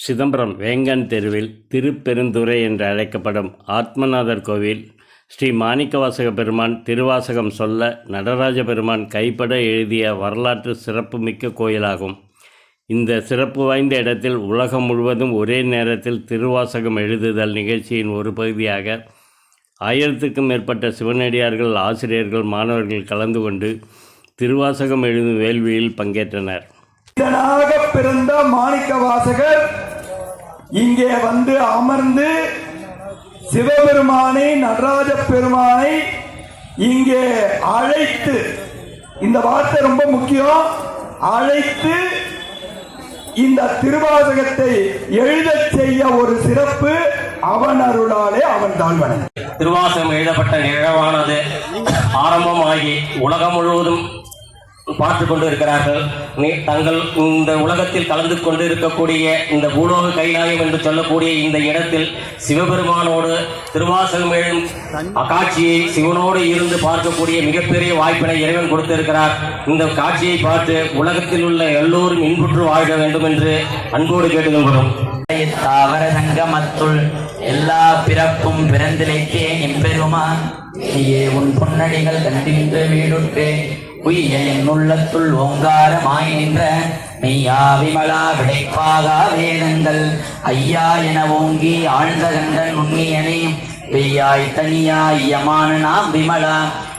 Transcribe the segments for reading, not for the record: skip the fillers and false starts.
சிதம்பரம் வேங்கன் தெருவில் திருப்பெருந்துறை என்று அழைக்கப்படும் ஆத்மநாதர் கோவில் ஸ்ரீ மாணிக்கவாசக பெருமான் திருவாசகம் சொல்ல நடராஜ பெருமான் கைப்பட எழுதிய வரலாற்று சிறப்புமிக்க கோயிலாகும். இந்த சிறப்பு வாய்ந்த இடத்தில் உலகம் முழுவதும் ஒரே நேரத்தில் திருவாசகம் எழுதுதல் நிகழ்ச்சியின் ஒரு பகுதியாக 1000க்கும் மேற்பட்ட சிவனடியார்கள், ஆசிரியர்கள், மாணவர்கள் கலந்து கொண்டு திருவாசகம் எழுதும் வேள்வியில் பங்கேற்றனர். பிறந்த மாணிக்கவாசகர் இங்கே வந்து அமர்ந்து சிவபெருமானை, நடராஜ பெருமானை இங்கே அழைத்து, இந்த வார்த்தை ரொம்ப முக்கியம், அழைத்து இந்த திருவாசகத்தை எழுதச் செய்ய ஒரு சிறப்பு அவன் அருளாலே அவன் தாழ்வன. திருவாசகம் எழுதப்பட்ட நிகழ்வானது ஆரம்பமாகி உலகம் முழுவதும் பார்த்து கொண்டு இருக்கிறார்கள். தங்கள் இந்த உலகத்தில் கலந்து கொண்டு இருக்கக்கூடிய இந்த பூலோக கைலாயம் என்று சொல்லக்கூடிய இந்த இடத்தில் சிவபெருமானோடு திருவாசகம் எழும் காட்சியை சிவனோடு இருந்து பார்க்கக்கூடிய மிகப்பெரிய வாய்ப்பினை இறைவன் கொடுத்திருக்கிறார். இந்த காட்சியை பார்த்து உலகத்தில் உள்ள எல்லோரும் இன்புற்று வாழ வேண்டும் என்று அன்போடு கேட்டுக்கொள்கிறோம். தாவர சங்கமத்துள் எல்லா பிறப்பும் பிறந்திலைக்கே எம்பெருமான் நீயே உன் பொன்னடிகள் கண்டின்று வீடுற்றே உய்ய என் உள்ளத்துள் ஓங்காரமாய் நின்ற மெய்யா விமலா விடைப்பாகா வேதங்கள் ஐயா என ஓங்கி ஆழ்ந்த கண்டன் உண்மையனே பெய்யாய் தனியாய் யமான நாம் விமலா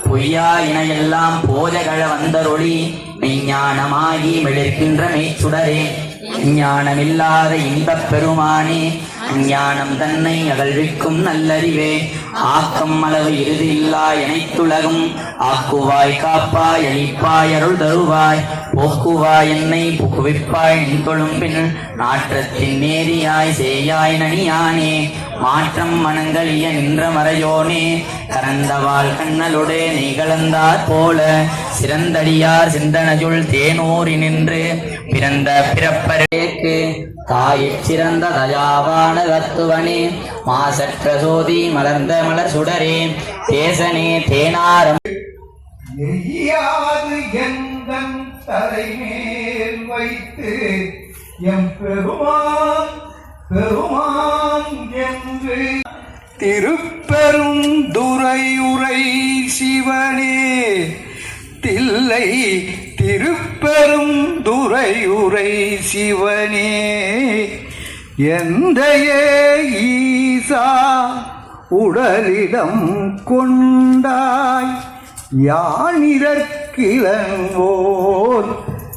பொய்யா என எல்லாம் போதகள வந்தரொளி மெய்ஞானமாகி மிளிர்கின்ற மெய்ச்சுடரே ஞானமில்லாத இன்பப் பெருமானே ஞானம் தன்னை அகழ்விக்கும் நல்லறிவே ஆக்கம் அளவு இறுதி இல்லா இணைத்துலகும் ஆக்குவாய் காப்பாய் அழிப்பாய் அருள் தருவாய் போக்குவாய் என்னை புகுவிப்பாய் நின் தொழும்பின் நாற்றத்தின் நேரியாய் சேயாய் நனியானே மாற்றம் மனங்களிய நின்ற மறையோனே கரந்தவாள் கண்ணலுடே நீ கலந்தார் போல சிறந்தடியார் சிந்தனையுள் தேனூரி நின்று பிறந்த பிறப்பரேக்கு தாயிற் சிறந்த தயாவான தத்துவனே மாசற்ற சோதி மலர்ந்த மலர் சுடரே தேசனே தேனாரம் எந்தன் தலைமேல் வைத்து எம் பெருமான் பெருமான் என்று திருப்பெரும் துறையுரை சிவனே தில்லை திருப்பெரும் துறையுரை சிவனே எந்தையே ஈசா உடலிடம் கொண்டாய் யானிரக்கிலங்கோர்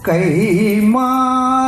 கைமாறி